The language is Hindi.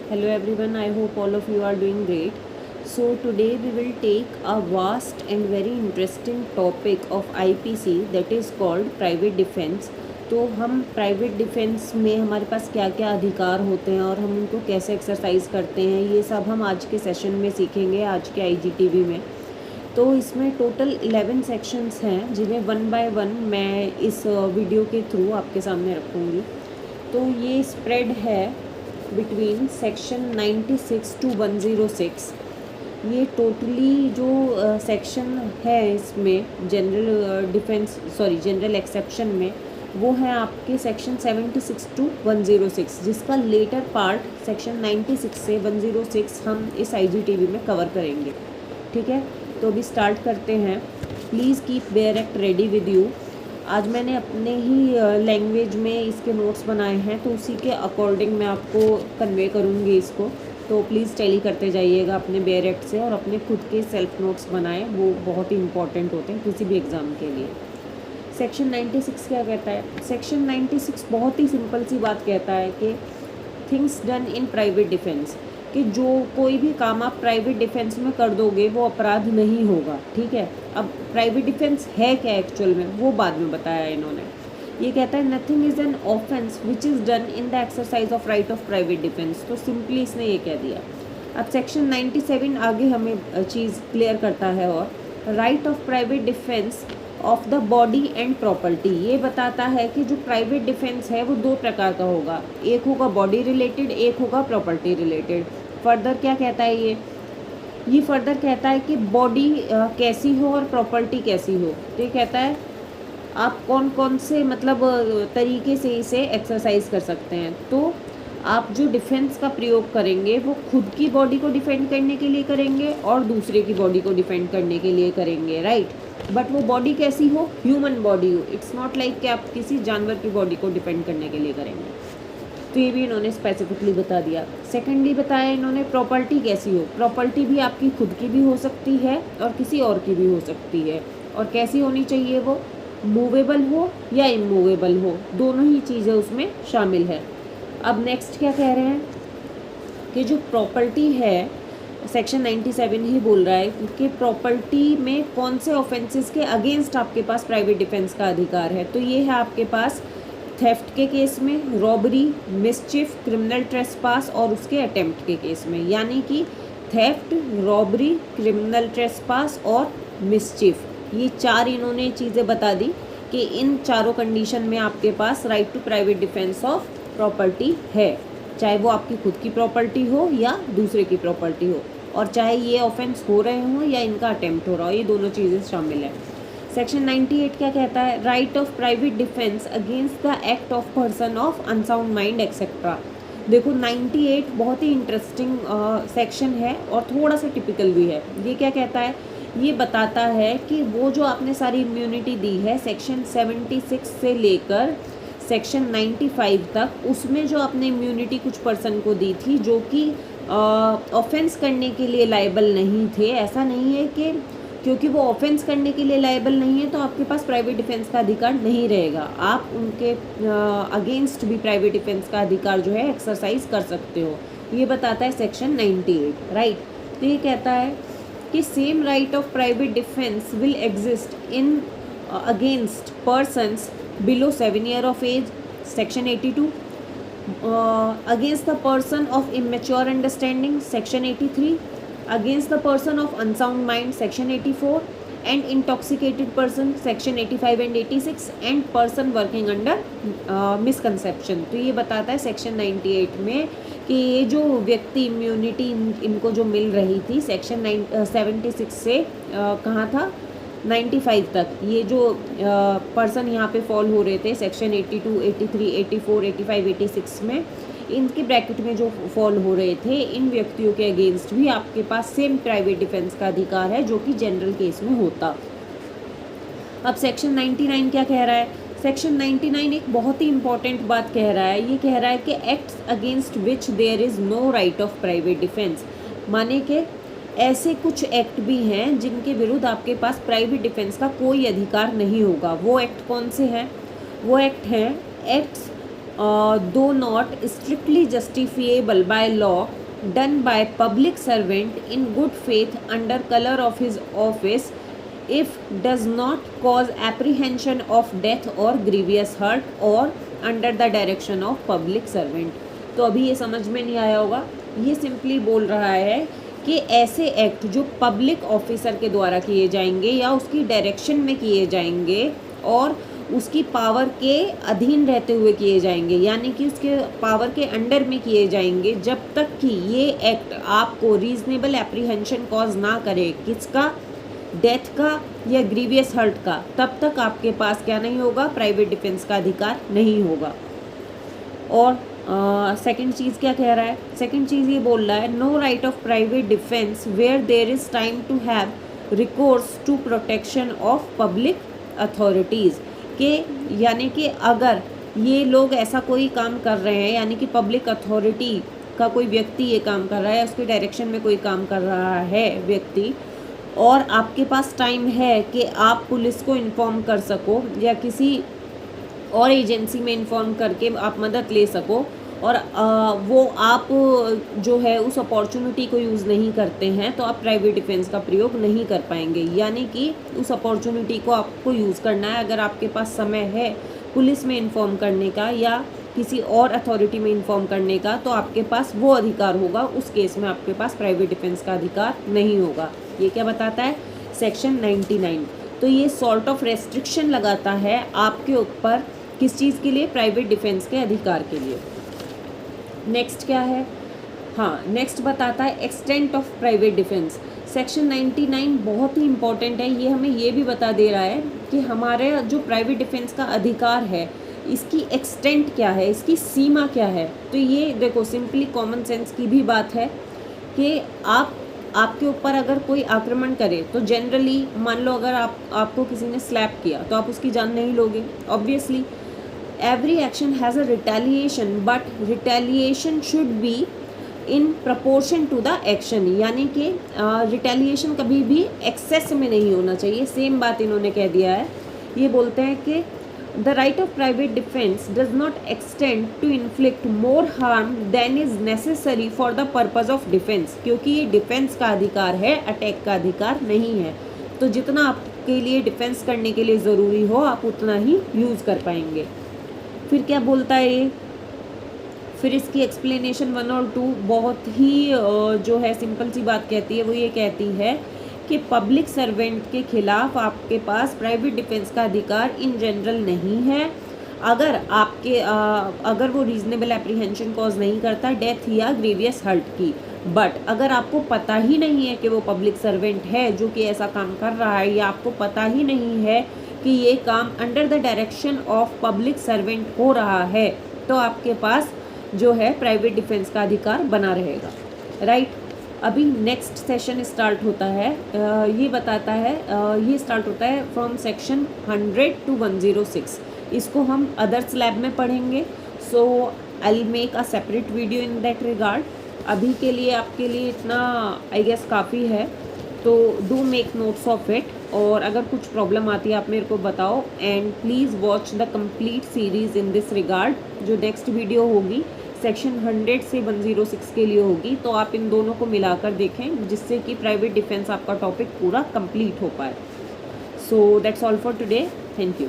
Hello everyone, I hope all of you are doing great. So today we will take a vast and very interesting topic of IPC that is called private defense. तो हम प्राइवेट डिफेंस में हमारे पास क्या क्या अधिकार होते हैं और हम उनको कैसे एक्सरसाइज करते हैं, ये सब हम आज के सेशन में सीखेंगे आज के IGTV में। तो इसमें टोटल 11 सेक्शंस हैं जिन्हें वन बाय वन मैं इस वीडियो के थ्रू आपके सामने रखूँगी। तो ये स्प्रेड है बिटवीन सेक्शन 96 टू 106। ये टोटली जो सेक्शन है इसमें जनरल एक्सेप्शन में वो है आपके सेक्शन 76 टू 106, जिसका लेटर पार्ट सेक्शन 96 से 106 हम इस IGTV में कवर करेंगे। ठीक है, तो अभी स्टार्ट करते हैं। Please keep bare act ready with you. आज मैंने अपने ही लैंग्वेज में इसके नोट्स बनाए हैं, तो उसी के अकॉर्डिंग मैं आपको कन्वे करूँगी इसको। तो प्लीज़ टैली करते जाइएगा अपने बेयर एक्ट से और अपने खुद के सेल्फ नोट्स बनाएं, वो बहुत ही इंपॉर्टेंट होते हैं किसी भी एग्ज़ाम के लिए। सेक्शन 96 क्या कहता है? सेक्शन 96 बहुत ही सिंपल सी बात कहता है कि things done in private defence, कि जो कोई भी काम आप प्राइवेट डिफेंस में कर दोगे वो अपराध नहीं होगा। ठीक है, अब प्राइवेट डिफेंस है क्या एक्चुअल में, वो बाद में बताया इन्होंने। ये कहता है nothing is an offence which is done in the exercise of right of private defence. तो सिंपली इसने ये कह दिया। अब सेक्शन 97 आगे हमें चीज़ क्लियर करता है, और right of private defence of the body and property. ये बताता है कि जो प्राइवेट डिफेंस है वो दो प्रकार का होगा, एक होगा बॉडी रिलेटेड, एक होगा प्रॉपर्टी रिलेटेड। फर्दर क्या कहता है ये फर्दर कहता है कि बॉडी कैसी हो और प्रॉपर्टी कैसी हो। तो ये कहता है आप कौन कौन से तरीके से इसे एक्सरसाइज कर सकते हैं। तो आप जो डिफेंस का प्रयोग करेंगे वो खुद की बॉडी को डिफेंड करने के लिए करेंगे और दूसरे की बॉडी को डिफेंड करने के लिए करेंगे, राइट। बट वो बॉडी कैसी हो, ह्यूमन बॉडी हो। इट्स नॉट लाइक कि आप किसी जानवर की बॉडी को डिफेंड करने के लिए करेंगे। तो ये भी इन्होंने स्पेसिफिकली बता दिया। सेकेंडली बताया इन्होंने प्रॉपर्टी कैसी हो। प्रॉपर्टी भी आपकी खुद की भी हो सकती है और किसी और की भी हो सकती है, और कैसी होनी चाहिए वो, मूवेबल हो या इमूवेबल हो, दोनों ही चीज़ें उसमें शामिल है। अब नेक्स्ट क्या कह रहे हैं कि जो प्रॉपर्टी है सेक्शन 97 ही बोल रहा है कि प्रॉपर्टी में कौन से ऑफेंसेस के अगेंस्ट आपके पास प्राइवेट डिफेंस का अधिकार है। तो ये है आपके पास थेफ्ट के केस में, रॉबरी, मिसचिफ, क्रिमिनल ट्रेसपास और उसके अटेम्प्ट के केस में। यानी कि थेफ्ट, रॉबरी, क्रिमिनल ट्रेसपास और मिसचिफ, ये चार इन्होंने चीज़ें बता दी कि इन चारों कंडीशन में आपके पास right to private defence of property है, चाहे वो आपकी खुद की प्रॉपर्टी हो या दूसरे की प्रॉपर्टी हो, और चाहे ये ऑफेंस हो रहे हों या इनका अटेम्प्ट हो रहा हो, ये दोनों चीज़ें शामिल है। सेक्शन 98 क्या कहता है? Right of private defence against the act of person of unsound mind etcetera. देखो 98 बहुत ही इंटरेस्टिंग सेक्शन है और थोड़ा सा टिपिकल भी है। ये क्या कहता है? ये बताता है कि वो जो आपने सारी इम्यूनिटी दी है सेक्शन 76 से लेकर सेक्शन 95 तक, उसमें जो आपने इम्यूनिटी कुछ पर्सन को दी थी जो कि ऑफेंस करने के लिए लायबल नहीं थे, ऐसा नहीं है कि क्योंकि वो ऑफेंस करने के लिए लायबल नहीं है तो आपके पास प्राइवेट डिफेंस का अधिकार नहीं रहेगा। आप उनके अगेंस्ट भी प्राइवेट डिफेंस का अधिकार जो है एक्सरसाइज कर सकते हो, ये बताता है सेक्शन 98, राइट। तो ये कहता है कि same right of private defence will exist in against persons below 7 years of age, section 82, against the person of immature understanding, section 83, against the person of unsound mind, section 84, and intoxicated person, section 85 and 86, and person working under misconception। तो ये बताता है सेक्शन 98 में कि ये जो व्यक्ति इम्यूनिटी इनको जो मिल रही थी सेक्शन 76 से कहाँ था 95 तक, ये जो पर्सन यहाँ पे फॉल हो रहे थे सेक्शन 82, 83, 84, 85, 86 में, इनके ब्रैकेट में जो फॉल हो रहे थे, इन व्यक्तियों के अगेंस्ट भी आपके पास सेम प्राइवेट डिफेंस का अधिकार है जो कि जनरल केस में होता। अब सेक्शन 99 क्या कह रहा है? सेक्शन 99 एक बहुत ही इंपॉर्टेंट बात कह रहा है। ये कह रहा है कि acts against which there is no right of private defence, माने कि ऐसे कुछ एक्ट भी हैं जिनके विरुद्ध आपके पास प्राइवेट डिफेंस का कोई अधिकार नहीं होगा। वो एक्ट कौन से हैं? वो एक्ट हैं एक्ट्स दो not strictly justifiable by law done by public servant in good faith under colour of his office if does not cause apprehension of death or grievous hurt or under the direction of public servant। तो अभी ये समझ में नहीं आया होगा, ये सिंपली बोल रहा है कि ऐसे एक्ट जो पब्लिक ऑफिसर के द्वारा किए जाएंगे या उसकी डायरेक्शन में किए जाएंगे और उसकी पावर के अधीन रहते हुए किए जाएंगे, यानी कि उसके पावर के अंडर में किए जाएंगे, जब तक कि ये एक्ट आपको रीजनेबल एप्रीहेंशन कॉज ना करे, किसका, डेथ का या ग्रीवियस हर्ट का, तब तक आपके पास क्या नहीं होगा, प्राइवेट डिफेंस का अधिकार नहीं होगा। और सेकंड चीज़ क्या कह रहा है, सेकंड चीज़ ये बोल रहा है no right of private defence where there is time to have recourse to protection of public authorities के, यानी कि अगर ये लोग ऐसा कोई काम कर रहे हैं, यानी कि पब्लिक अथॉरिटी का कोई व्यक्ति ये काम कर रहा है, उसके डायरेक्शन में कोई काम कर रहा है व्यक्ति, और आपके पास टाइम है कि आप पुलिस को इन्फॉर्म कर सको या किसी और एजेंसी में इन्फॉर्म करके आप मदद ले सको, और वो आप जो है उस अपॉर्चुनिटी को यूज़ नहीं करते हैं, तो आप प्राइवेट डिफेंस का प्रयोग नहीं कर पाएंगे। यानी कि उस अपॉर्चुनिटी को आपको यूज़ करना है। अगर आपके पास समय है पुलिस में इन्फॉर्म करने का या किसी और अथॉरिटी में इन्फॉर्म करने का, तो आपके पास वो अधिकार होगा, उस केस में आपके पास प्राइवेट डिफेंस का अधिकार नहीं होगा। ये क्या बताता है, सेक्शन 99। तो ये सॉर्ट ऑफ रेस्ट्रिक्शन लगाता है आपके ऊपर, किस चीज़ के लिए, प्राइवेट डिफेंस के अधिकार के लिए। नेक्स्ट क्या है, हाँ नेक्स्ट बताता है extent of private defence. Section 99 बहुत ही इंपॉर्टेंट है, ये हमें ये भी बता दे रहा है कि हमारे जो प्राइवेट डिफेंस का अधिकार है इसकी एक्सटेंट क्या है, इसकी सीमा क्या है। तो ये देखो सिंपली कॉमन सेंस की भी बात है कि आपके ऊपर अगर कोई आक्रमण करे तो जनरली मान लो अगर आपको किसी ने स्लैप किया तो आप उसकी जान नहीं लोगे, obviously. Every action has a retaliation but retaliation should be in proportion to the action, यानी कि रिटेलिएशन कभी भी एक्सेस में नहीं होना चाहिए। सेम बात इन्होंने कह दिया है, ये बोलते हैं कि The right of private defense does not extend to inflict more harm than is necessary for the purpose of defense, क्योंकि ये डिफेंस का अधिकार है, अटैक का अधिकार नहीं है। तो जितना आपके लिए डिफेंस करने के लिए ज़रूरी हो आप उतना ही यूज़ कर पाएंगे। फिर क्या बोलता है ये, फिर इसकी एक्सप्लेनेशन 1 और 2 बहुत ही जो है सिंपल सी बात कहती है। वो ये कहती है कि पब्लिक सर्वेंट के खिलाफ आपके पास प्राइवेट डिफेंस का अधिकार इन जनरल नहीं है अगर वो रीजनेबल एप्रीहेंशन कॉज नहीं करता डेथ या ग्रीवियस हर्ट की। बट अगर आपको पता ही नहीं है कि वो पब्लिक सर्वेंट है जो कि ऐसा काम कर रहा है, या आपको पता ही नहीं है कि ये काम under the direction of public servant हो रहा है, तो आपके पास जो है प्राइवेट डिफेंस का अधिकार बना रहेगा, राइट। अभी नेक्स्ट सेशन स्टार्ट होता है, ये बताता है, ये स्टार्ट होता है फ्रॉम सेक्शन 100 to 106। इसको हम अदर्स लैब में पढ़ेंगे, so I will make a separate video in that regard. अभी के लिए आपके लिए इतना आई गेस काफ़ी है, तो do make notes of it, और अगर कुछ प्रॉब्लम आती है आप मेरे को बताओ। And please watch the complete series in this regard. जो नेक्स्ट वीडियो होगी सेक्शन 100 से 106 के लिए होगी, तो आप इन दोनों को मिलाकर देखें जिससे कि प्राइवेट डिफेंस आपका टॉपिक पूरा कंप्लीट हो पाए। So that's all for today, thank you.